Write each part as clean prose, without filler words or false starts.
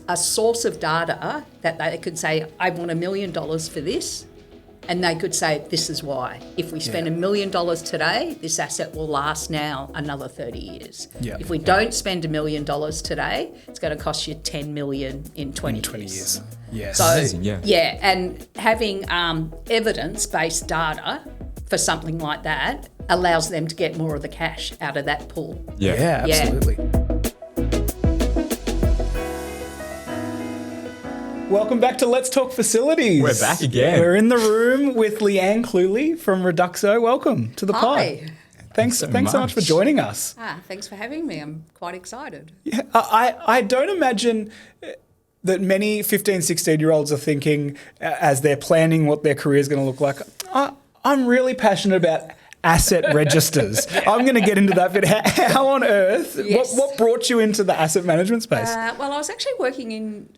a source of data that they could say, I want $1 million for this, and they could say, this is why. If we spend $1 million today, this asset will last now another 30 years. Yeah. If we don't spend $1 million today, it's going to cost you $10 million in 20 years. Yes. So, Amazing, yeah. And having evidence-based data for something like that allows them to get more of the cash out of that pool. Yeah, absolutely. Welcome back to Let's Talk Facilities. We're back again. We're in the room with Leanne Cluley from Reduxo. Welcome to the pod. Hi. Thanks so much for joining us. Thanks for having me. I'm quite excited. Yeah, I don't imagine that many 15, 16-year-olds are thinking as they're planning what their career is going to look like, I'm really passionate about asset registers. I'm going to get into that bit. How on earth? Yes. What brought you into the asset management space? Well, I was actually working in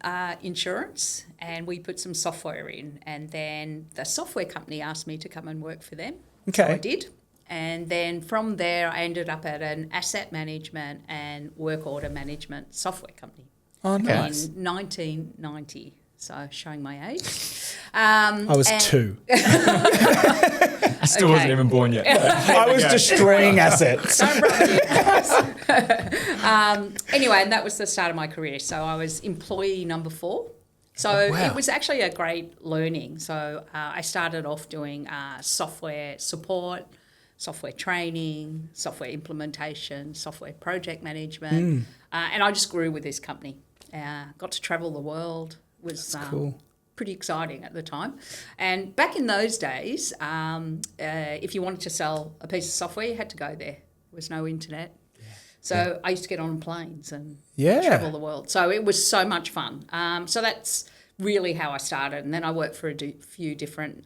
insurance, and we put some software in, and then the software company asked me to come and work for them. Okay. So I did. And then from there, I ended up at an asset management and work order management software company. Oh, nice. In 1990. So showing my age. I was 2. I still wasn't even born yet. I was destroying assets. Don't rub it. Anyway, and that was the start of my career. So I was employee number 4. So wow. It was actually a great learning. So I started off doing software support, software training, software implementation, software project management. And I just grew with this company. Got to travel the world. Was cool. Pretty exciting at the time. And back in those days, if you wanted to sell a piece of software, you had to go there. There was no internet. So I used to get on planes and travel the world. So it was so much fun. So that's really how I started. And then I worked for a few different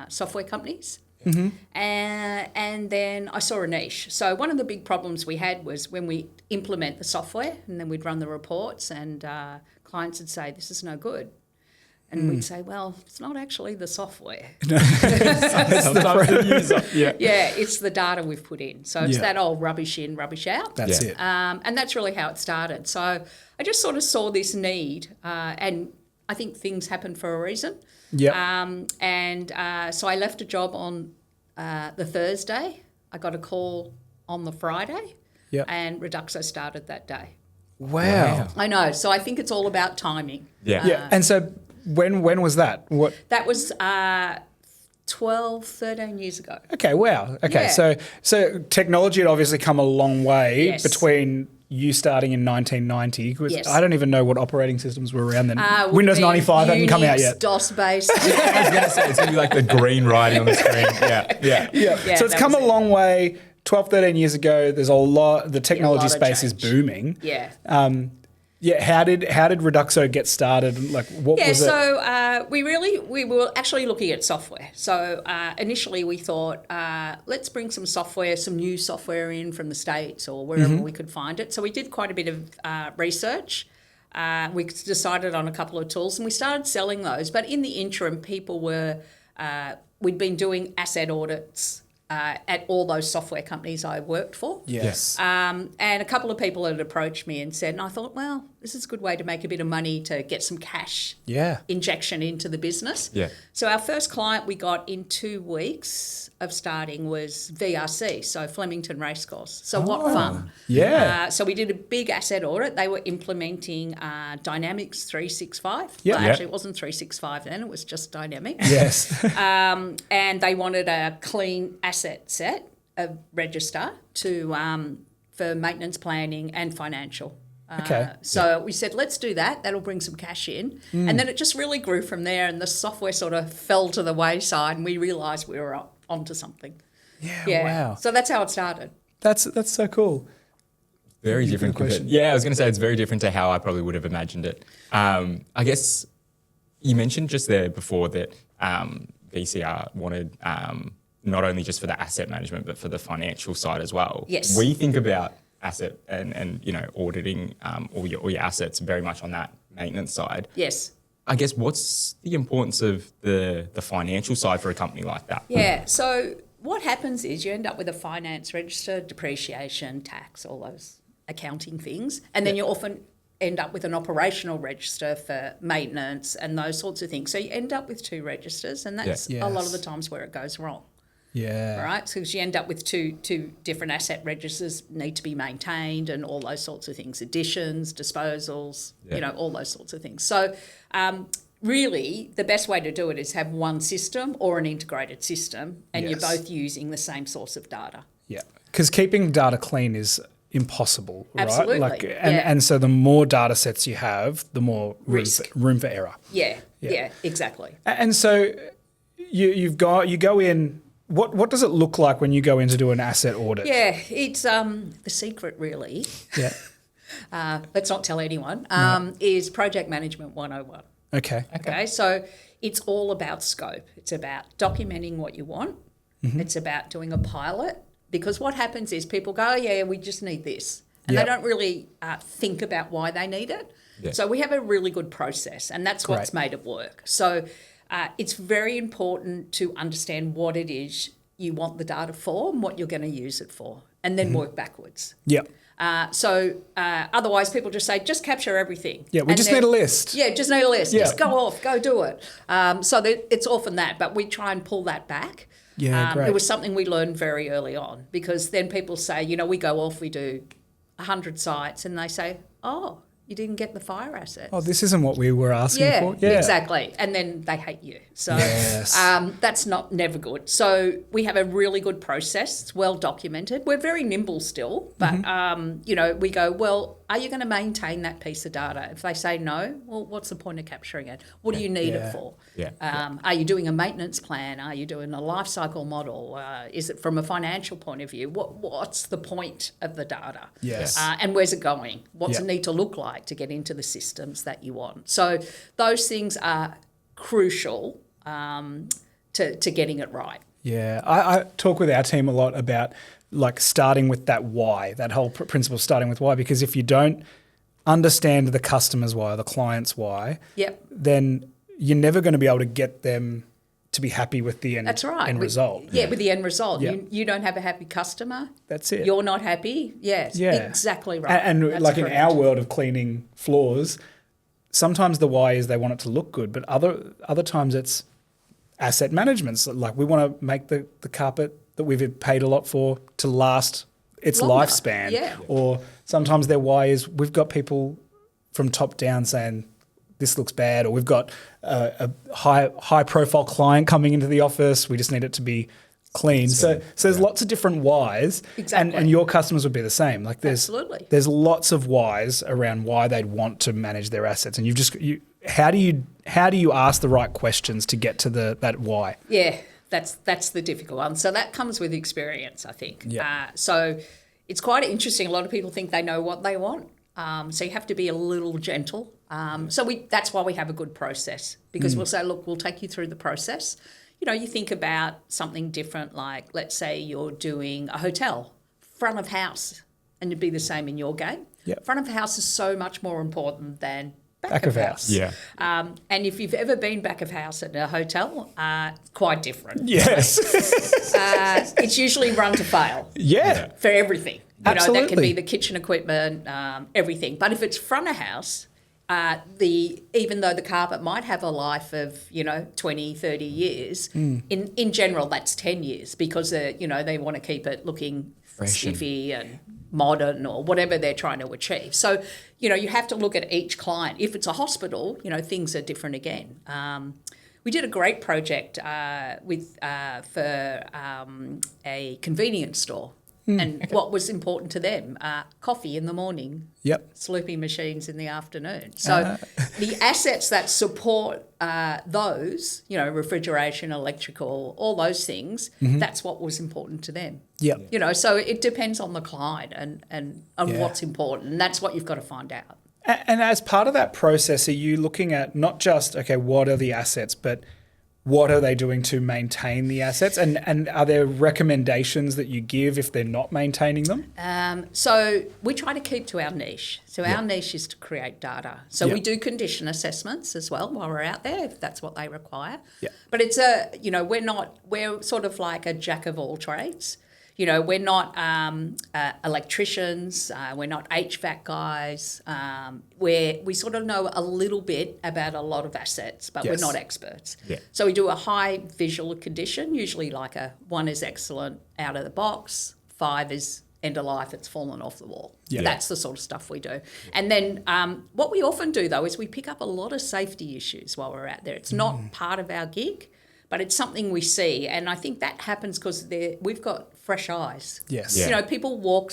software companies. Mm-hmm. And then I saw a niche. So one of the big problems we had was when we implement the software and then we'd run the reports and clients would say, this is no good. And we'd say, well, it's not actually the software. It's the data we've put in. So it's that old rubbish in, rubbish out. That's it. And that's really how it started. So I just sort of saw this need, and I think things happen for a reason. Yeah. So I left a job on the Thursday. I got a call on the Friday, and Reduxo started that day. Wow. I know. So I think it's all about timing. Yeah. And so when was that? What? That was 12, 13 years ago. Okay, wow. Okay, so technology had obviously come a long way between you starting in 1990. Yes. I don't even know what operating systems were around then. Windows 95 hadn't come out yet. DOS-based. I was going to say, it's going to be like the green writing on the screen. Yeah. So it's come a long way. 12, 13 years ago, there's a lot, the technology space is booming. Yeah. How did Reduxo get started? Like, what was it? So we were actually looking at software. So initially we thought, let's bring some new software in from the States or wherever we could find it. So we did quite a bit of research. We decided on a couple of tools and we started selling those. But in the interim, we'd been doing asset audits at all those software companies I worked for. Yes. And a couple of people had approached me and said, and I thought, well, this is a good way to make a bit of money to get some cash injection into the business. Yeah. So our first client we got in 2 weeks of starting was VRC, so Flemington Racecourse. So what fun. Yeah. So we did a big asset audit. They were implementing Dynamics 365. Yeah. Well, actually, it wasn't 365 then. It was just Dynamics. Yes. And they wanted a clean asset set, a register for maintenance planning and financial. So we said, let's do that. That'll bring some cash in. And then it just really grew from there and the software sort of fell to the wayside and we realised we were onto something. Yeah, wow. So that's how it started. That's so cool. Very different. I was going to say it's very different to how I probably would have imagined it. I guess you mentioned just there before that BCR wanted not only just for the asset management but for the financial side as well. Yes. We think about asset and auditing all your assets very much on that maintenance side. Yes. I guess what's the importance of the financial side for a company like that? Yeah, so what happens is you end up with a finance register, depreciation, tax, all those accounting things, and then you often end up with an operational register for maintenance and those sorts of things. So you end up with 2 registers, and that's a lot of the times where it goes wrong. Yeah. Right? So you end up with two different asset registers need to be maintained and all those sorts of things, additions, disposals, all those sorts of things. So really the best way to do it is have one system or an integrated system, and you're both using the same source of data. Yeah. Because keeping data clean is impossible, right? Absolutely. And so the more data sets you have, the more room for error. Yeah, exactly. And so you go in. What does it look like when you go in to do an asset audit? Yeah, it's the secret really. Yeah. Let's not tell anyone. Is project management 101. Okay. So it's all about scope. It's about documenting what you want. Mm-hmm. It's about doing a pilot, because what happens is people go, oh, yeah, we just need this. And they don't really think about why they need it. Yeah. So we have a really good process, and that's what's made it work. So it's very important to understand what it is you want the data for and what you're going to use it for, and then work backwards. Yeah. Otherwise people just say, just capture everything. Yeah, we just need a list. Yeah, just need a list. Yeah. Just go off, go do it. So it's often that, but we try and pull that back. Yeah, great. It was something we learned very early on, because then people say, we go off, we do 100 sites, and they say, oh, you didn't get the fire assets. Oh, this isn't what we were asking for. Yeah, exactly. And then they hate you. So that's never good. So we have a really good process. It's well documented. We're very nimble still, but, we go, well, are you going to maintain that piece of data? If they say no, well, what's the point of capturing it? What do you need it for? Yeah. Are you doing a maintenance plan? Are you doing a lifecycle model? Is it from a financial point of view? What's the point of the data? Yes. And where's it going? What's it need to look like to get into the systems that you want? So those things are crucial to getting it right. Yeah, I talk with our team a lot about starting with that why, that whole principle of starting with why, because if you don't understand the customer's why, the client's why, then you're never going to be able to get them to be happy with the end, end result. Yeah, with the end result. Yep. You don't have a happy customer. That's it. You're not happy. Yes, exactly right. And in our world of cleaning floors, sometimes the why is they want it to look good, but other times it's asset management. So we want to make the carpet that we've paid a lot for to last its longer lifespan. Yeah. Or sometimes their why is we've got people from top down saying this looks bad, or we've got a high profile client coming into the office. We just need it to be clean. So there's lots of different whys. Exactly. And your customers would be the same. Absolutely. There's lots of whys around why they'd want to manage their assets. And how do you ask the right questions to get to that why? Yeah, that's the difficult one. So that comes with experience, I think. Yeah. So it's quite interesting. A lot of people think they know what they want. So you have to be a little gentle. That's why we have a good process, because we'll say, look, we'll take you through the process. You think about something different, like let's say you're doing a hotel, front of house, and it'd be the same in your game. Yep. Front of house is so much more important than back of house. Yeah. And if you've ever been back of house at a hotel, quite different. Yes. It's usually run to fail. Yeah. For everything. Absolutely. That can be the kitchen equipment, everything. But if it's front of house, even though the carpet might have a life of 20, 30 years, in general that's 10 years, because they want to keep it looking fresh, spiffy and modern, or whatever they're trying to achieve. So you have to look at each client. If it's a hospital, things are different again. We did a great project for a convenience store. And what was important to them? Coffee in the morning, Slurpee machines in the afternoon. So the assets that support those, refrigeration, electrical, all those things, that's what was important to them. Yeah. So it depends on the client and what's important, and that's what you've got to find out. And as part of that process, are you looking at not just, what are the assets, but what are they doing to maintain the assets? And are there recommendations that you give if they're not maintaining them? So we try to keep to our niche. So our niche is to create data. So we do condition assessments as well while we're out there, if that's what they require. Yeah. But it's we're sort of like a jack of all trades. we're not electricians, we're not HVAC guys. We sort of know a little bit about a lot of assets, but we're not experts. Yeah. So we do a high visual condition, usually like 1 is excellent out of the box, 5 is end of life, it's fallen off the wall. Yeah. That's the sort of stuff we do. And then what we often do, though, is we pick up a lot of safety issues while we're out there. It's not part of our gig, but it's something we see. And I think that happens because we've got fresh eyes. Yes. Yeah. People walk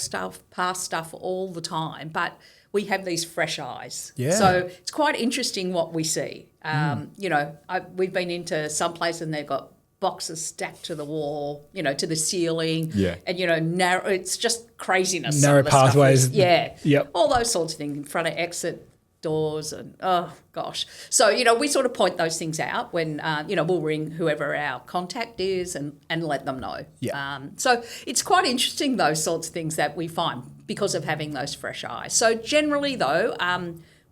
past stuff all the time, but we have these fresh eyes. Yeah. So it's quite interesting what we see. We've been into some place and they've got boxes stacked to the wall, to the ceiling. Yeah. And, narrow, it's just craziness. Narrow some of the stuff pathways. Yeah. Yep. All those sorts of things in front of exit doors and, oh, gosh. So, we sort of point those things out when, we'll ring whoever our contact is and let them know. Yeah. So it's quite interesting, those sorts of things that we find because of having those fresh eyes. So generally, though,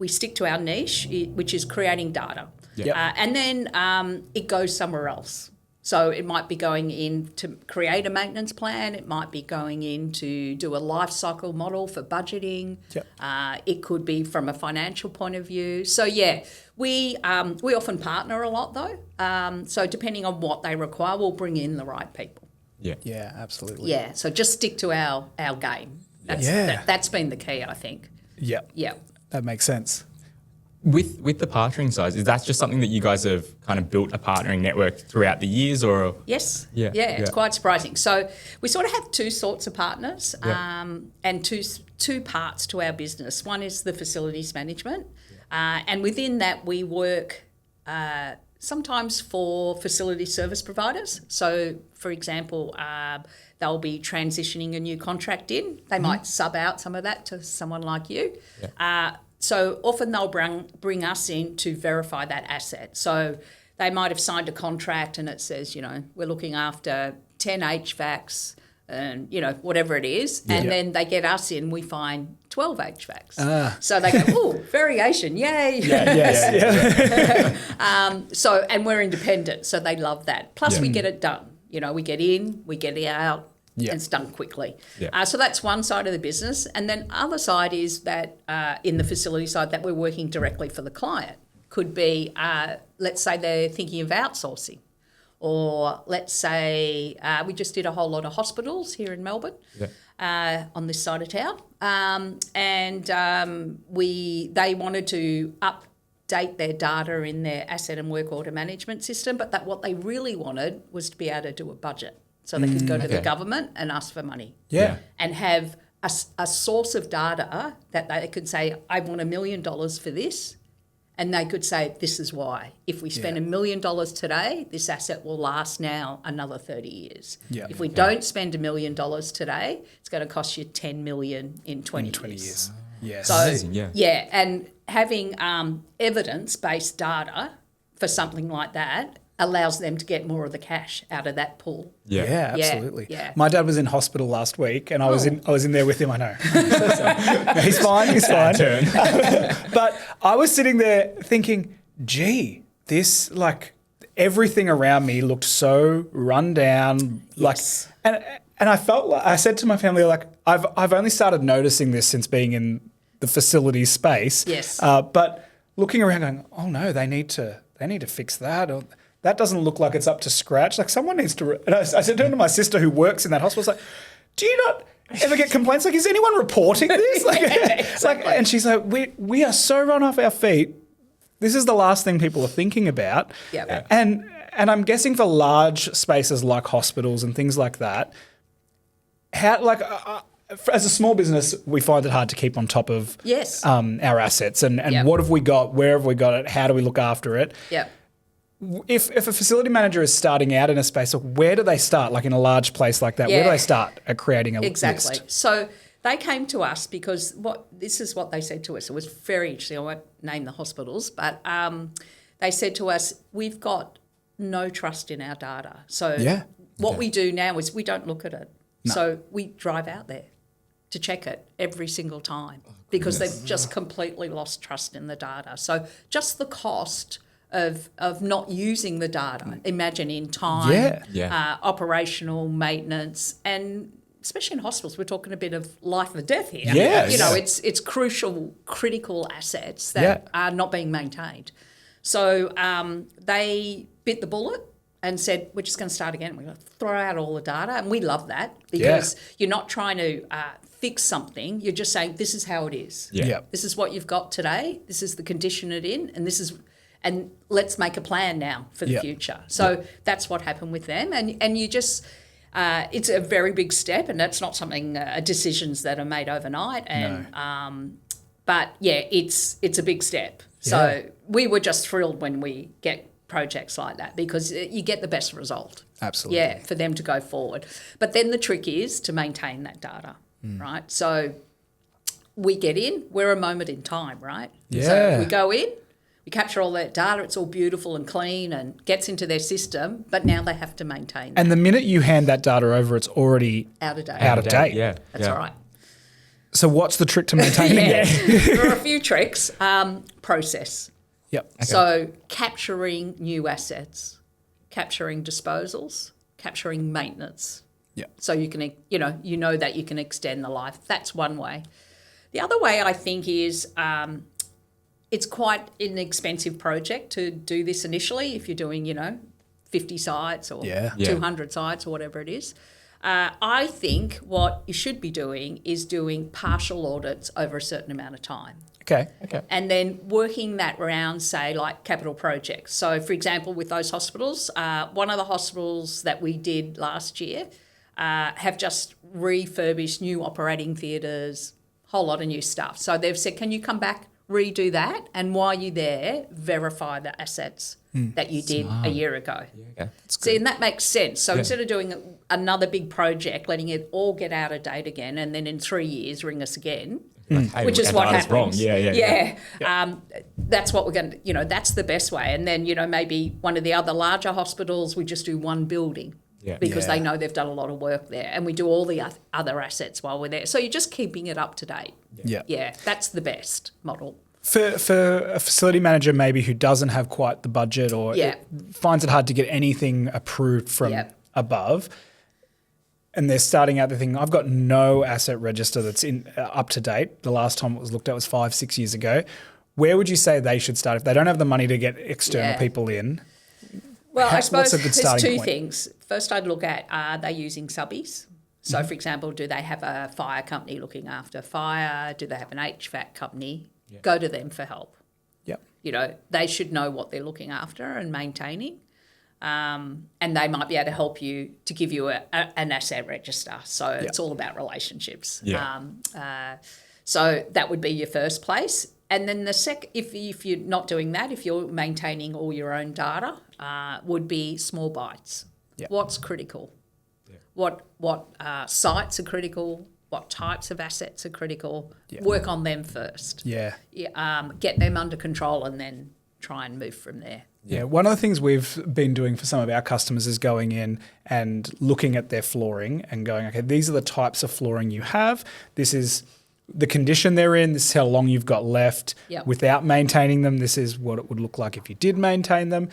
we stick to our niche, which is creating data. Yep. And then it goes somewhere else. So it might be going in to create a maintenance plan. It might be going in to do a life cycle model for budgeting. Yep. It could be from a financial point of view. So, yeah, we often partner a lot, though. So depending on what they require, we'll bring in the right people. Yeah. Yeah, absolutely. Yeah, so just stick to our game. That's been the key, I think. Yeah. Yeah. That makes sense. With the partnering side, is that just something that you guys have kind of built a partnering network throughout the years, or? Yes. Yeah. It's quite surprising. So we sort of have two sorts of partners and two parts to our business. One is the facilities management, and within that we work sometimes for facility service providers. So, for example, they'll be transitioning a new contract in. They might sub out some of that to someone like you. Yeah. So often they'll bring us in to verify that asset. So they might have signed a contract and it says, we're looking after 10 HVACs and, whatever it is. Yeah. And then they get us in, we find 12 HVACs. So they go, oh, variation, yay. And we're independent, so they love that. Plus we get it done. We get in, we get it out. Yeah. And it's done quickly. Yeah. So that's one side of the business. And then other side is that in the facility side that we're working directly for the client. Could be, let's say they're thinking of outsourcing. Or let's say we just did a whole lot of hospitals here in Melbourne on this side of town. They wanted to update their data in their asset and work order management system, but what they really wanted was to be able to do a budget. So they could go to the government and ask for money. Yeah. And have a source of data that they could say, I want $1 million for this. And they could say, this is why. If we spend $1 million today, this asset will last now another 30 years. Yeah. If we don't spend $1 million today, it's going to cost you $10 million in 20 years. Yes. So, amazing, yeah. And having evidence-based data for something like that allows them to get more of the cash out of that pool. Yeah, absolutely. Yeah. My dad was in hospital last week, and I was in there with him. I know. He's fine. But I was sitting there thinking, gee, this everything around me looked so run down. Yes. And I felt like I said to my family, I've only started noticing this since being in the facilities space. Yes. But looking around, going, oh no, they need to fix that. Or, that doesn't look like it's up to scratch. Someone needs to... And I said to my sister who works in that hospital, I was like, do you not ever get complaints? Is anyone reporting this? Exactly. And she's like, we are so run off our feet. This is the last thing people are thinking about. Yep. And I'm guessing for large spaces like hospitals and things like that, how as a small business, we find it hard to keep on top of our assets and what have we got, where have we got it, how do we look after it? Yeah. If a facility manager is starting out in a space, where do they start? In a large place like that, where do they start at creating a list? Exactly. So they came to us because this is what they said to us. It was very interesting. I won't name the hospitals, but they said to us, we've got no trust in our data. So what we do now is we don't look at it. No. So we drive out there to check it every single time because they've just completely lost trust in the data. So just the cost of not using the data, imagine in time, operational maintenance, and especially in hospitals, we're talking a bit of life or death here. Yes. You know, it's crucial, critical assets that are not being maintained. So they bit the bullet and said, we're just going to start again. We're going to throw out all the data. And we love that because you're not trying to fix something. You're just saying, this is how it is. Yeah. This is what you've got today. This is the condition it in. And let's make a plan now for the future. So that's what happened with them. And you just, it's a very big step, and that's not something, decisions that are made overnight. And but yeah, it's a big step. So we were just thrilled when we get projects like that because you get the best result. Absolutely. Yeah, for them to go forward. But then the trick is to maintain that data, right? So we get in, we're a moment in time, right? Yeah. So we go in, we capture all that data, it's all beautiful and clean and gets into their system, but now they have to maintain that. And the minute you hand that data over, it's already Out of date. out of date. Yeah. That's all right. So what's the trick to maintaining it? There are a few tricks. Process. Yep. So capturing new assets, capturing disposals, capturing maintenance. Yep. So you can, you know that you can extend the life. That's one way. The other way I think is it's quite an expensive project to do this initially if you're doing, 50 sites or 200 sites or whatever it is. I think what you should be doing is doing partial audits over a certain amount of time. Okay. And then working that around, say, like capital projects. So, for example, with those hospitals, one of the hospitals that we did last year have just refurbished new operating theatres, whole lot of new stuff. So they've said, can you come back, redo that, and while you're there, verify the assets that you did a year ago. Yeah. See, and that makes sense. So instead of doing another big project, letting it all get out of date again, and then in 3 years ring us again, Hey, which is what happens. Wrong. Yeah. That's what we're going to, that's the best way. And then, maybe one of the other larger hospitals, we just do one building because they know they've done a lot of work there, and we do all the other assets while we're there. So you're just keeping it up to date. Yeah, that's the best model. For a facility manager maybe who doesn't have quite the budget or finds it hard to get anything approved from above, and they're starting out, they're thinking, I've got no asset register that's up to date. The last time it was looked at was 5-6 years ago. Where would you say they should start if they don't have the money to get external people in? Well, I suppose what's a good there's starting two point? things. First, I'd look at, are they using subbies? So, for example, do they have a fire company looking after fire? Do they have an HVAC company? Go to them for help. Yep. They should know what they're looking after and maintaining. And they might be able to help you to give you an asset register. So it's all about relationships. So that would be your first place. And then the if you're not doing that, if you're maintaining all your own data, would be small bites. Yep. What's critical? What sites are critical? What types of assets are critical? Work on them first. Get them under control and then try and move from there. Yeah, one of the things we've been doing for some of our customers is going in and looking at their flooring and going, okay, these are the types of flooring you have. This is the condition they're in. This is how long you've got left without maintaining them. This is what it would look like if you did maintain them.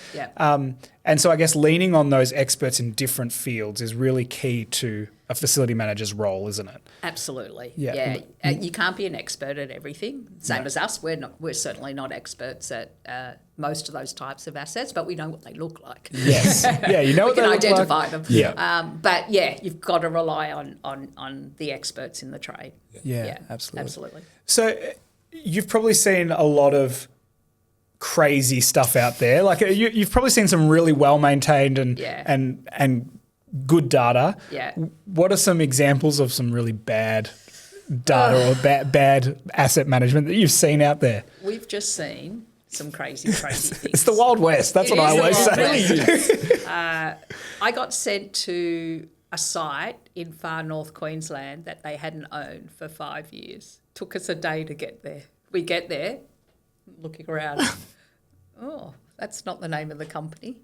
And so I guess leaning on those experts in different fields is really key to a facility manager's role, isn't it? Absolutely. Yeah. You can't be an expert at everything. Same as us. We're certainly not experts at most of those types of assets, but we know what they look like. Yes. Yeah, you know what they look like. We can identify them. Yeah. But you've got to rely on the experts in the trade. Yeah, absolutely. Absolutely. So you've probably seen a lot of crazy stuff out there. Like you've probably seen some really well maintained and good data. Yeah. What are some examples of some really bad data or bad asset management that you've seen out there? We've just seen some crazy things. It's the Wild West. That's what I always say. I got sent to a site in far north Queensland that they hadn't owned for 5 years. Took us a day to get there. We get there, looking around. Oh, that's not the name of the company.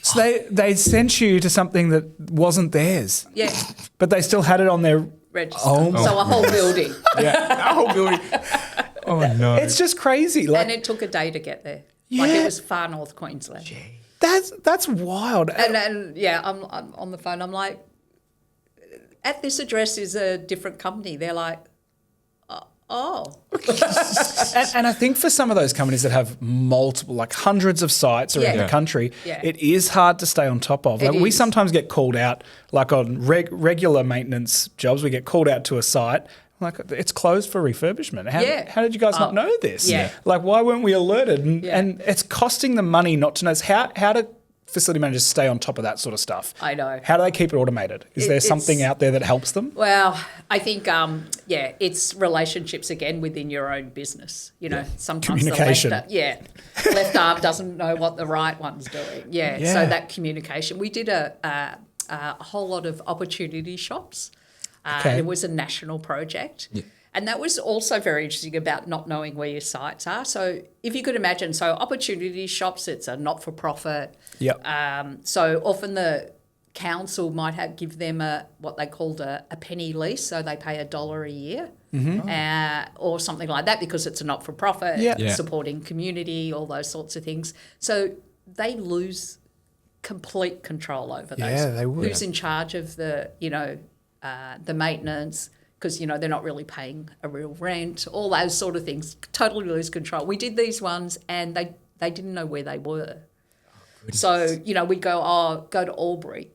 So they sent you to something that wasn't theirs. Yeah. But they still had it on their register. Oh my So a whole building. A whole building. Oh no. It's just crazy. Like, and it took a day to get there. Yeah. Like it was far north Queensland. that's wild. And I'm on the phone. I'm like, at this address is a different company. They're like, oh. And I think for some of those companies that have multiple, like hundreds of sites around the country, it is hard to stay on top of. Like we sometimes get called out, like on regular maintenance jobs, we get called out to a site. Like, it's closed for refurbishment. How did you guys not know this? Yeah. Like, why weren't we alerted? And it's costing them money not to know. How do facility managers stay on top of that sort of stuff? I know. How do they keep it automated? Is there something out there that helps them? Well, I think, it's relationships again within your own business. You know, sometimes communication. Left arm doesn't know what the right one's doing. So that communication. We did a whole lot of opportunity shops. It was a national project. Yeah. And that was also very interesting about not knowing where your sites are. So if you could imagine, opportunity shops, it's a not-for-profit. Yep. So often the council might give them what they called a penny lease, so they pay $1 a year or something like that because it's a not-for-profit, supporting community, all those sorts of things. So they lose complete control over those. Yeah, they would. Who's in charge of the maintenance, because, they're not really paying a real rent, all those sort of things, totally lose control. We did these ones and they didn't know where they were. So, we'd go to Albury.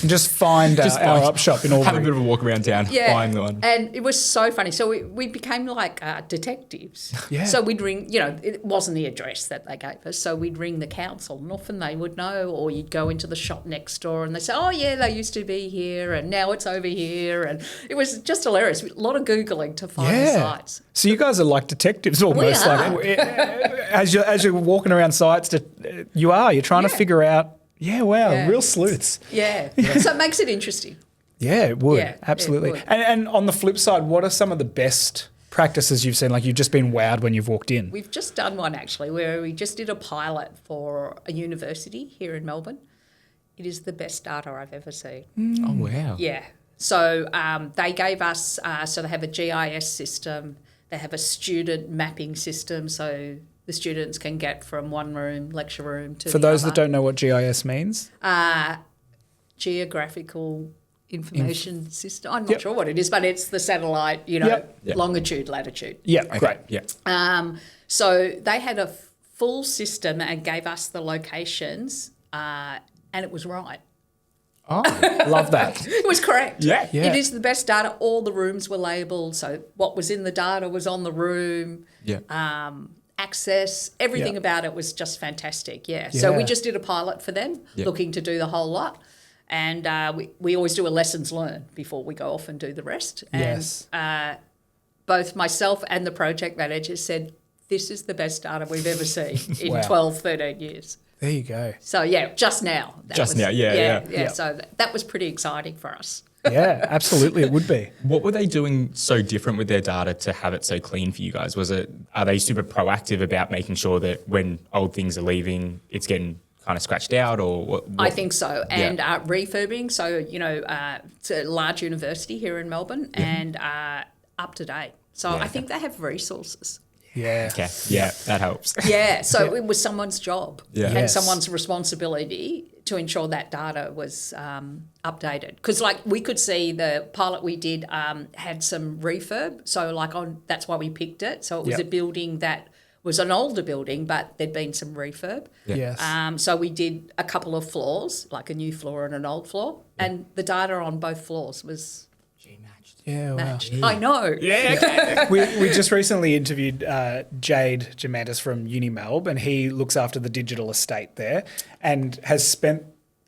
Just find our up shop in Albury. Have a bit of a walk around town, find the one. And it was so funny. So we became like detectives. Yeah. So we'd ring, it wasn't the address that they gave us. So we'd ring the council and often they would know, or you'd go into the shop next door and they say, oh, yeah, they used to be here and now it's over here. And it was just hilarious. A lot of Googling to find the sites. So you guys are like detectives almost. We are. Like, as you're walking around sites, you're trying to figure out. Yeah, wow, real sleuths. Yeah. So it makes it interesting. Yeah, it would. Yeah, absolutely. it would. And on the flip side, what are some of the best practices you've seen? Like you've just been wowed when you've walked in. We've just done one actually where we just did a pilot for a university here in Melbourne. It is the best data I've ever seen. Oh, wow. Yeah. So they gave us, so they have a GIS system, they have a student mapping system, so the students can get from one lecture room to For those that don't know what GIS means? Geographical information system. I'm not sure what it is, but it's the satellite, longitude, latitude. Yeah, Okay. great. Yeah. So they had a full system and gave us the locations, and it was right. Oh, love that. It was correct. Yeah. Yeah. It is the best data. All the rooms were labelled, so what was in the data was on the room. Yeah. Access, everything about it was just fantastic. Yeah. So we just did a pilot for them, looking to do the whole lot. And we always do a lessons learned before we go off and do the rest. And both myself and the project manager said, this is the best data we've ever seen in 12, 13 years. There you go. So, just now. Yeah. So that was pretty exciting for us. Yeah, absolutely, it would be. What were they doing so different with their data to have it so clean for you guys? Are they super proactive about making sure that when old things are leaving, it's getting kind of scratched out, or what? I think so. And refurbing, so, it's a large university here in Melbourne and up to date. So I think they have resources. Yeah. Okay. Yeah, that helps. Yeah, so it was someone's job and Yes. someone's responsibility to ensure that data was updated. Because, we could see the pilot we did had some refurb. So, that's why we picked it. So, it was a building that was an older building, but there'd been some refurb. Yes. So, we did a couple of floors, like a new floor and an old floor. And the data on both floors was Yeah, wow. matched. I know. Yeah, okay. We just recently interviewed Jade Germantis from Unimelb, and he looks after the digital estate there and has spent,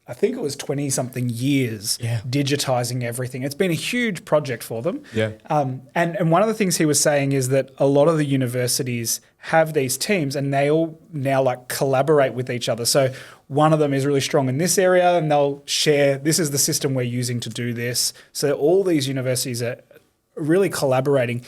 I think it was 20-something years digitising everything. It's been a huge project for them. Yeah. And one of the things he was saying is that a lot of the universities have these teams and they all now collaborate with each other. So one of them is really strong in this area and they'll share, this is the system we're using to do this. So all these universities are really collaborating.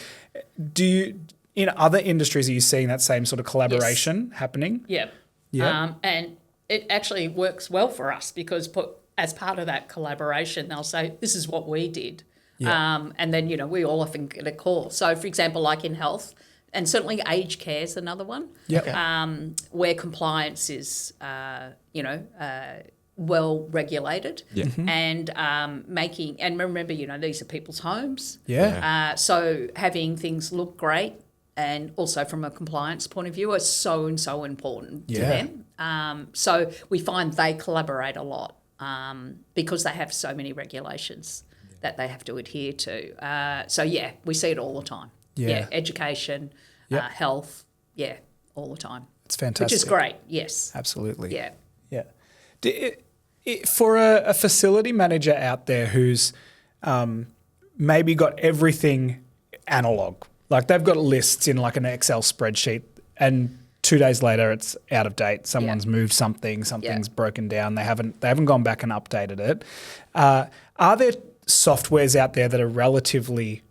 In other industries, are you seeing that same sort of collaboration happening? Yeah. Yeah. And it actually works well for us because as part of that collaboration, they'll say, this is what we did. Yeah. And then, we all often get a call. So, for example, like in health, and certainly aged care is another one, Yep. where compliance is, well regulated, Yeah. and and remember, these are people's homes. Yeah. So having things look great, and also from a compliance point of view, are so important to them. So we find they collaborate a lot because they have so many regulations that they have to adhere to. So we see it all the time. Yeah. Education, health, all the time. It's fantastic. Which is great, yes. Absolutely. Yeah. Yeah. For a facility manager out there who's maybe got everything analog, like they've got lists in like an Excel spreadsheet, and 2 days later it's out of date. Someone's moved something's broken down. They haven't gone back and updated it. Are there softwares out there that are relatively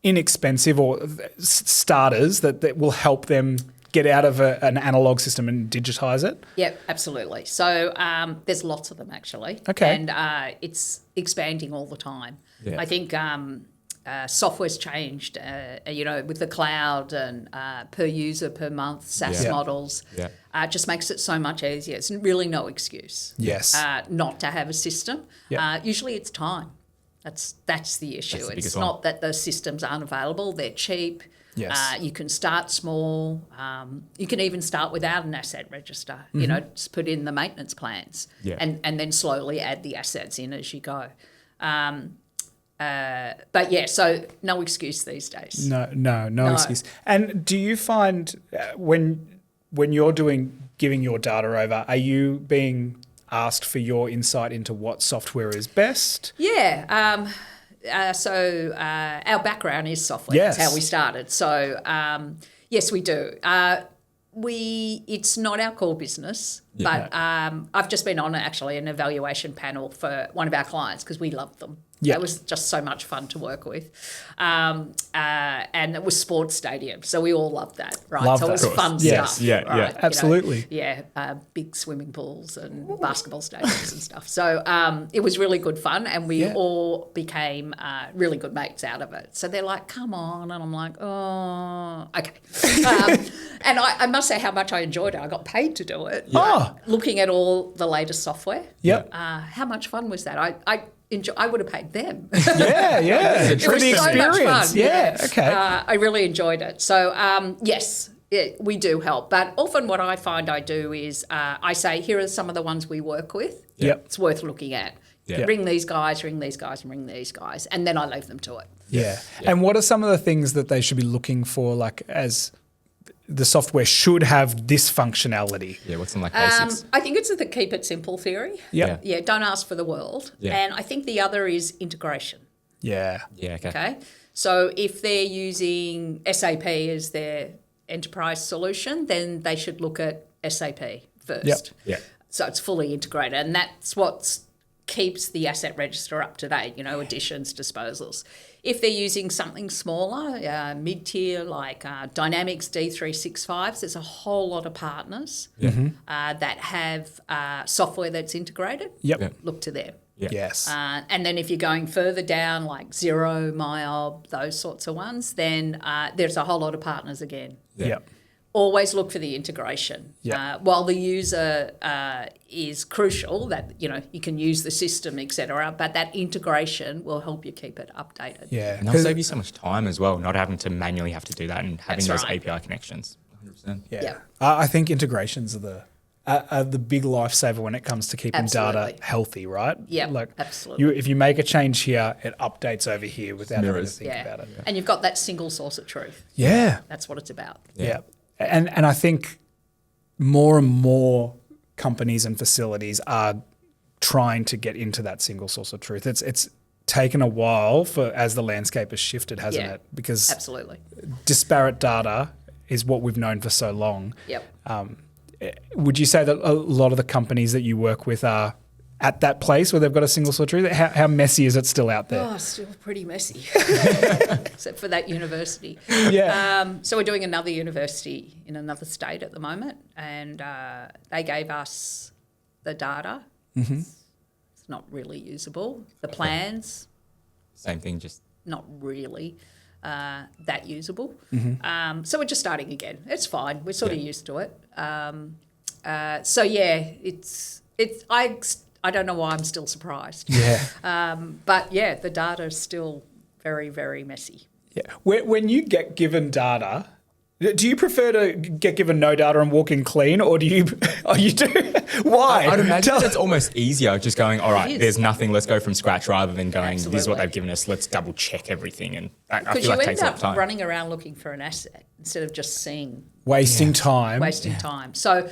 inexpensive or starters that will help them get out of an analog system and digitize it? Yep, absolutely. So there's lots of them actually. Okay. And it's expanding all the time. Yeah. I think software's changed, with the cloud and per user, per month, SaaS models. Yeah. Just makes it so much easier. It's really no excuse not to have a system. Yeah. Usually it's time. That's the issue. That's the it's biggest not one. that those systems aren't available. They're cheap. Yes. You can start small. You can even start without an asset register. Just put in the maintenance plans, and then slowly add the assets in as you go. So no excuse these days. No excuse. And do you find when you're giving your data over, are you being asked for your insight into what software is best? Yeah. So our background is software. Yes. That's how we started. So yes, we do. It's not our core business, but I've just been on actually an evaluation panel for one of our clients because we loved them. Yeah. It was just so much fun to work with. And it was sports stadium, so we all loved that, right? Love so that. it was fun Yes. stuff. Yeah, right? yeah. You know, Absolutely. big swimming pools and basketball stadiums and stuff. So it was really good fun, and we all became really good mates out of it. So they're like, come on. And I'm like, oh, okay. And I must say how much I enjoyed it. I got paid to do it. Looking at all the latest software. Yep. How much fun was that? I would have paid them. Yeah. It For was the so much experience. fun. Yeah. Okay. I really enjoyed it. So, yes, we do help. But often what I find I do is I say, here are some of the ones we work with. Yep. It's worth looking at. Yeah. Ring these guys, and ring these guys. And then I leave them to it. Yeah. And what are some of the things that they should be looking for, like as the software should have this functionality? Yeah, what's some like basics? I think it's the keep it simple theory. Yep. Yeah, don't ask for the world. Yeah. And I think the other is integration. Yeah. Yeah, okay. Okay. So if they're using SAP as their enterprise solution, then they should look at SAP first. Yep. Yeah. So it's fully integrated, and that's what keeps the asset register up to date, additions, disposals. If they're using something smaller, mid-tier, like Dynamics D365s, there's a whole lot of partners that have software that's integrated. Yep. Look to them. Yeah. Yes. And then if you're going further down, like Xero, MyOb, those sorts of ones, then there's a whole lot of partners again. Yeah. Yep. Always look for the integration. Yeah. While the user is crucial, that you can use the system, etc., but that integration will help you keep it updated. Yeah. And they'll save you so much time as well, not having to manually have to do that and having That's those right. API connections. 100%. Yeah. Yeah. I think integrations are the big lifesaver when it comes to keeping data Absolutely. healthy, right? Yeah, Like absolutely. if you make a change here, it updates over here without having to Mirrors. think about it. And you've got that single source of truth. Yeah. That's what it's about. Yeah. And I think more and more companies and facilities are trying to get into that single source of truth. It's taken a while as the landscape has shifted, hasn't Yeah. it? Because Absolutely. disparate data is what we've known for so long. Yep. Would you say that a lot of the companies that you work with are at that place where they've got a single source of truth? How messy is it still out there? Oh, still pretty messy, except for that university. Yeah. So we're doing another university in another state at the moment, and they gave us the data. Mm-hmm. It's not really usable. The plans, Same thing, just not really that usable. Mm-hmm. So we're just starting again. It's fine. We're sort of Yeah. used to it. So yeah, it's I don't know why I'm still surprised. Yeah. But yeah, the data is still very, very messy. Yeah. When you get given data, do you prefer to get given no data and walk in clean, or do you? Oh, you do. Why? I'd imagine it's almost easier just going, all right, is. there's nothing, let's go from scratch, rather than going, this is what Absolutely. they've given us, let's double check everything. And I Because feel like you it takes a end lot of time. up running around looking for an asset instead of just seeing, wasting time. wasting time. So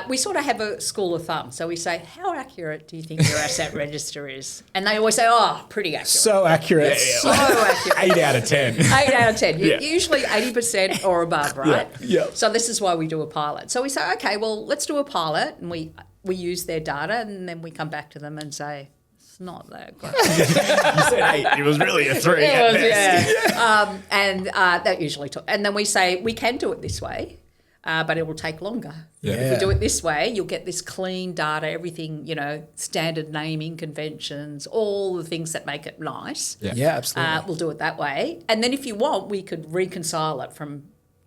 we sort of have a school of thumb. So we say, how accurate do you think your asset register is? And they always say, oh, pretty accurate. So accurate. So accurate. 8 out of 10. 8 out of 10. Yeah. Usually 80% or above, right? Yeah. So this is why we do a pilot. So we say, okay, well, let's do a pilot, and we use their data, and then we come back to them and say, it's not that great. You said 8. It was really a 3 It at was, best. yeah. And that usually took. And then we say, we can do it this way, but it will take longer. Yeah. If we do it this way, you'll get this clean data, everything, standard naming conventions, all the things that make it nice. Yeah. Yeah, absolutely. We'll do it that way. And then if you want, we could reconcile it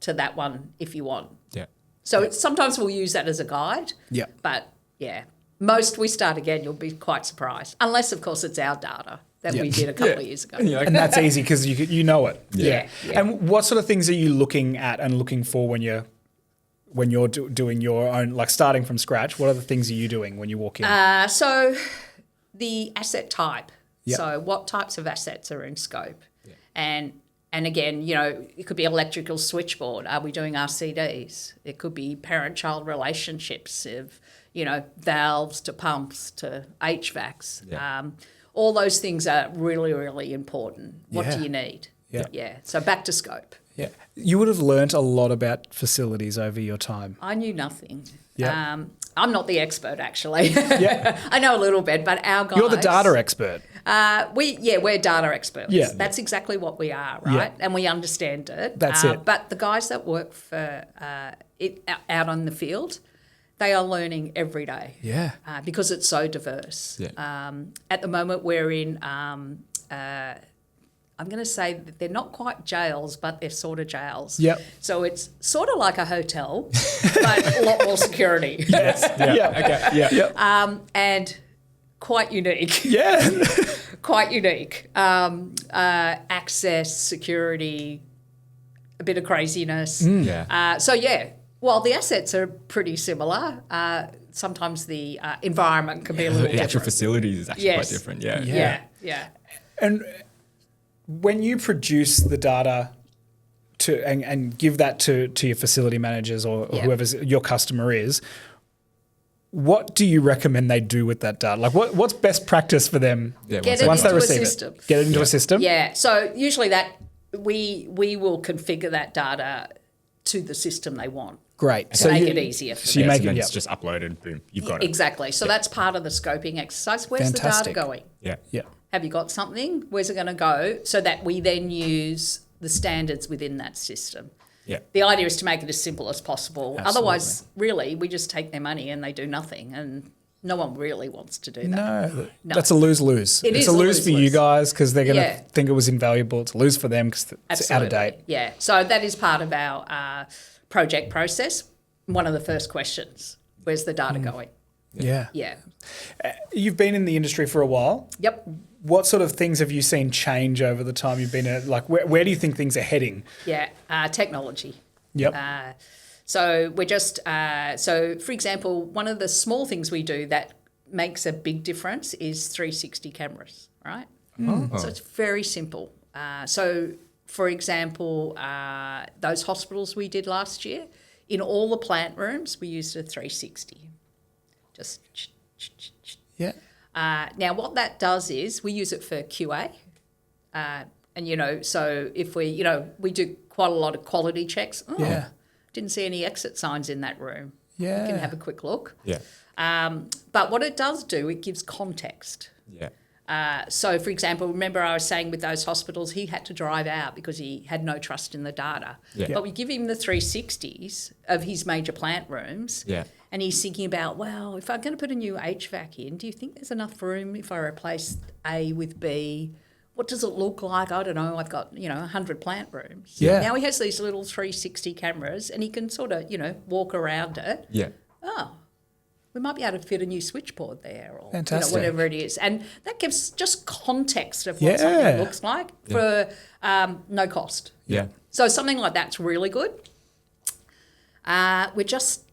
to that one if you want. Yeah. So sometimes we'll use that as a guide. Yeah. But yeah, most we start again, you'll be quite surprised. Unless, of course, it's our data that we did a couple of years ago. And you're like, And that's easy because you know it. Yeah. And what sort of things are you looking at and looking for when you're doing your own, like starting from scratch? What are the things are you doing when you walk in? So the asset type. Yeah. So what types of assets are in scope? Yeah. And again, it could be electrical switchboard. Are we doing RCDs? It could be parent-child relationships of, valves to pumps to HVACs. Yeah. All those things are really, really important. What Yeah. do you need? Yeah. Yeah. So back to scope. Yeah. You would have learnt a lot about facilities over your time. I knew nothing. Yeah. I'm not the expert, actually. Yeah. I know a little bit, but our guys... You're the data expert. We're data experts. Yeah. That's exactly what we are, right? Yeah. And we understand it. That's it. But the guys that work for out on the field, they are learning every day. Yeah. Because it's so diverse. Yeah. At the moment, we're in. I'm going to say that they're not quite jails, but they're sort of jails. Yep. So it's sort of like a hotel, but a lot more security. Yes. Yeah. Okay. Yeah. Yep. And quite unique. Yeah. Quite unique. Access, security, a bit of craziness. Yeah. While the assets are pretty similar, sometimes the environment can be a little The actual different. facilities is actually quite different. Yeah. Yeah. And when you produce the data and give that to your facility managers or whoever's your customer is, what do you recommend they do with that data? Like what's best practice for them Get it once they into a receive system. it? Get it into a system? Yeah. So usually that we will configure that data to the system they want. Great. To make it easier for So you them. make So then it, it's just uploaded, boom, you've got it. Exactly. So that's part of the scoping exercise. Where's Fantastic. the data going? Yeah. Yeah. Have you got something? Where's it going to go? So that we then use the standards within that system. Yeah. The idea is to make it as simple as possible. Absolutely. Otherwise, really, we just take their money and they do nothing. And no one really wants to do that. No, No. that's a lose-lose. It It's is a a lose for you lose-lose. guys because they're going to Yeah. think it was invaluable. It's a lose for them because it's out of date. Yeah. So that is part of our project process. One of the first questions, where's the data going? Yeah. Yeah. You've been in the industry for a while. Yep. What sort of things have you seen change over the time you've been in it? Like, where do you think things are heading? Yeah. Technology. Yep. So we're just, so for example, one of the small things we do that makes a big difference is 360 cameras, right? So it's very simple. So for example, those hospitals we did last year, in all the plant rooms, we used a 360. Just, Yeah. now what that does is we use it for QA. And, so if we do quite a lot of quality checks. Oh, Yeah. didn't see any exit signs in that room. Yeah. We can have a quick look. Yeah. But what it does do, it gives context. Yeah. So, for example, remember I was saying with those hospitals, he had to drive out because he had no trust in the data. Yeah. But we give him the 360s of his major plant rooms. Yeah. And he's thinking about, well, if I'm going to put a new HVAC in, do you think there's enough room if I replace A with B? What does it look like? I don't know. I've got, 100 plant rooms. Yeah. Now he has these little 360 cameras and he can sort of, walk around it. Yeah. Oh, we might be able to fit a new switchboard there or Fantastic. whatever it is. And that gives just context of what something looks like for no cost. Yeah. So something like that's really good. We're just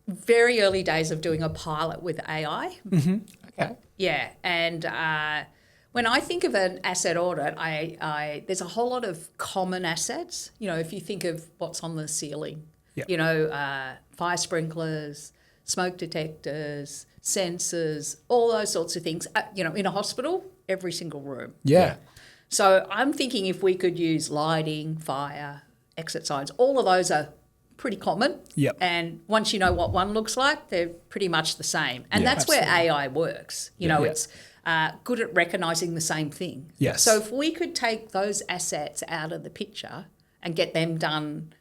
very early days of doing a pilot with AI. Okay. Yeah, and when I think of an asset audit, there's a whole lot of common assets. If you think of what's on the ceiling, fire sprinklers, smoke detectors, sensors, all those sorts of things. In a hospital, every single room. Yeah. So I'm thinking if we could use lighting, fire, exit signs, all of those are pretty common. Yep. And once you know what one looks like, they're pretty much the same. And that's where AI works. It's good at recognising the same thing. Yes. So if we could take those assets out of the picture and get them done,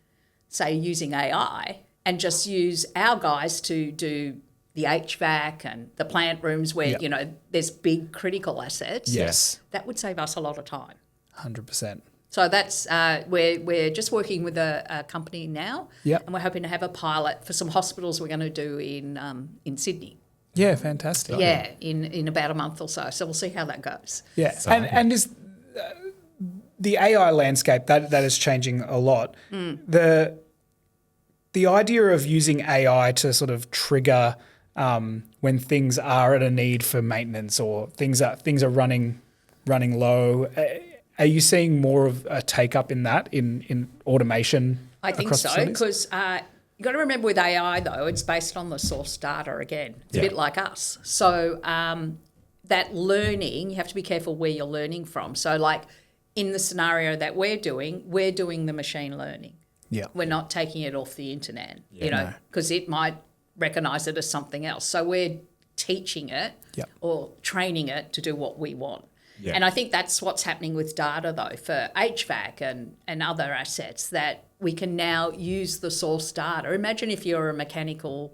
say, using AI, and just use our guys to do the HVAC and the plant rooms where, there's big critical assets. Yes. That would save us a lot of time. 100%. So that's we're just working with a company now, Yep. and we're hoping to have a pilot for some hospitals we're going to do in Sydney. Yeah, fantastic. Yeah, in about a month or so. So we'll see how that goes. Yeah, and is the AI landscape that is changing a lot. The idea of using AI to sort of trigger when things are at a need for maintenance or things are running low. Are you seeing more of a take up in that in automation? I think across so, facilities? because you've got to remember with AI though, it's based on the source data again. It's a bit like us. So that learning, you have to be careful where you're learning from. So like in the scenario that we're doing the machine learning. Yeah. We're not taking it off the internet, because it might recognise it as something else. So we're teaching it or training it to do what we want. Yeah. And I think that's what's happening with data, though, for HVAC and other assets, that we can now use the source data. Imagine if you're a mechanical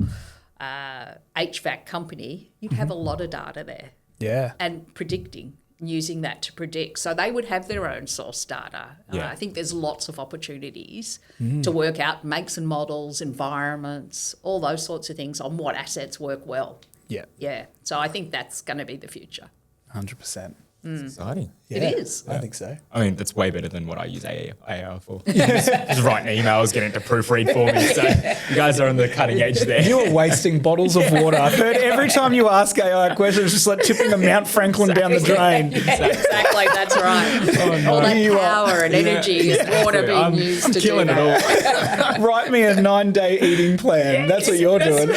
HVAC company, you'd have a lot of data there. Yeah. And predicting, using that to predict. So they would have their own source data. I think there's lots of opportunities to work out makes and models, environments, all those sorts of things on what assets work well. Yeah. Yeah. So I think that's going to be the future. 100%. It's exciting. It is. I think so. I mean, that's way better than what I use AI for. Just writing emails, getting it to proofread for me. So you guys are on the cutting edge there. You are wasting bottles of water. I've heard every time you ask AI a question, it's just like tipping a Mount Franklin down the drain. Exactly, that's right. All that power and energy and water being used to do that. Write me a 9-day eating plan. That's what you're doing.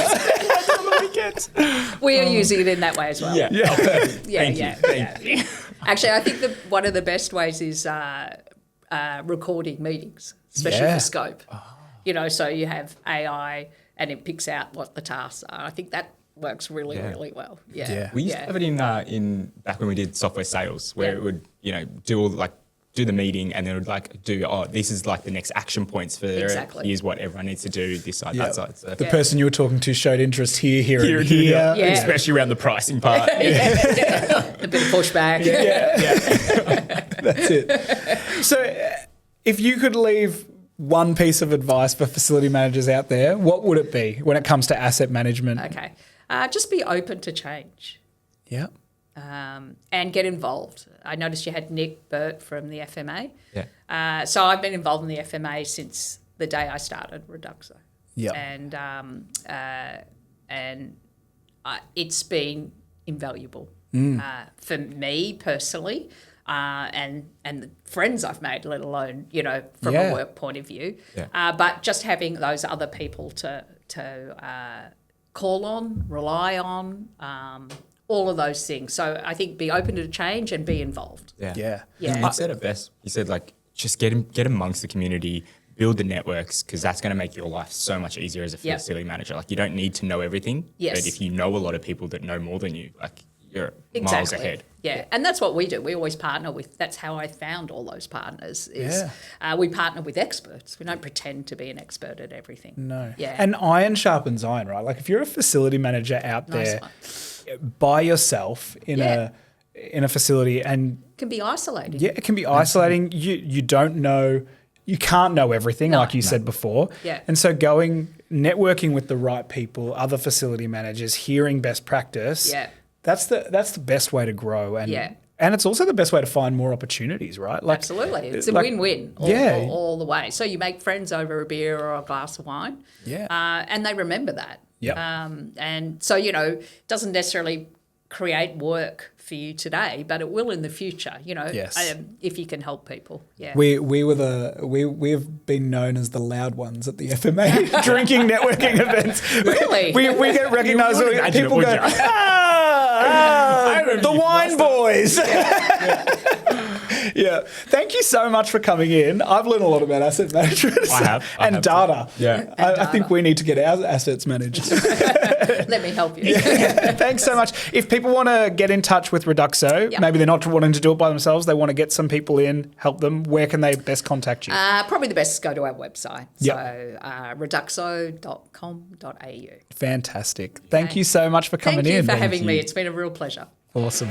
We are using it in that way as well. Thank you. Actually, I think one of the best ways is recording meetings, especially for scope. So you have AI and it picks out what the tasks are. I think that works really well. Yeah. We used to have it in back when we did software sales, where it would do the meeting and then it would this is like the next action points for here's what everyone needs to do, this side, that side. So the person you were talking to showed interest here, and here. Yeah. Especially around the pricing part. A bit of pushback. That's it. So if you could leave one piece of advice for facility managers out there, what would it be when it comes to asset management? Okay. Just be open to change. Yeah. And get involved. I noticed you had Nick Burt from the FMA. Yeah. So I've been involved in the FMA since the day I started Reduxo. Yeah. And it's been invaluable for me personally, and the friends I've made, let alone from a work point of view. Yeah. But just having those other people to call on, rely on. All of those things. So I think be open to change and be involved. Yeah. You said it best. You said just get amongst the community, build the networks, because that's going to make your life so much easier as a facility manager. You don't need to know everything, but if you know a lot of people that know more than you, you're miles ahead. Yeah, and that's what we do. We always partner with. That's how I found all those partners. We partner with experts. We don't pretend to be an expert at everything. No. Yeah. And iron sharpens iron, right? If you're a facility manager out there by yourself in a facility, and it can be isolating. Yeah, it can be isolating. You don't know you can't know everything, like you said before. Yeah. And so networking with the right people, other facility managers, hearing best practice. Yeah. That's the best way to grow. And Yeah. And it's also the best way to find more opportunities, right? Like, absolutely. It's a win-win all the way. So you make friends over a beer or a glass of wine. Yeah. And they remember that. Yeah. And so, it doesn't necessarily create work for you today, but it will in the future, Yes. if you can help people. Yeah. We've been known as the loud ones at the FMA drinking networking events. Really? We get recognised. You wouldn't imagine People it, go, would you? the wine boys. Yeah. Thank you so much for coming in. I've learned a lot about asset management. I have data. Yeah. I think we need to get our assets managed. Let me help you. Yeah. Thanks so much. If people want to get in touch with Reduxo, maybe they're not wanting to do it by themselves, they want to get some people in, help them, where can they best contact you? Probably the best is go to our website. Yep. So reduxo.com.au. Fantastic. Thank you so much for coming in. Thank you for having me. It's been a real pleasure. Awesome.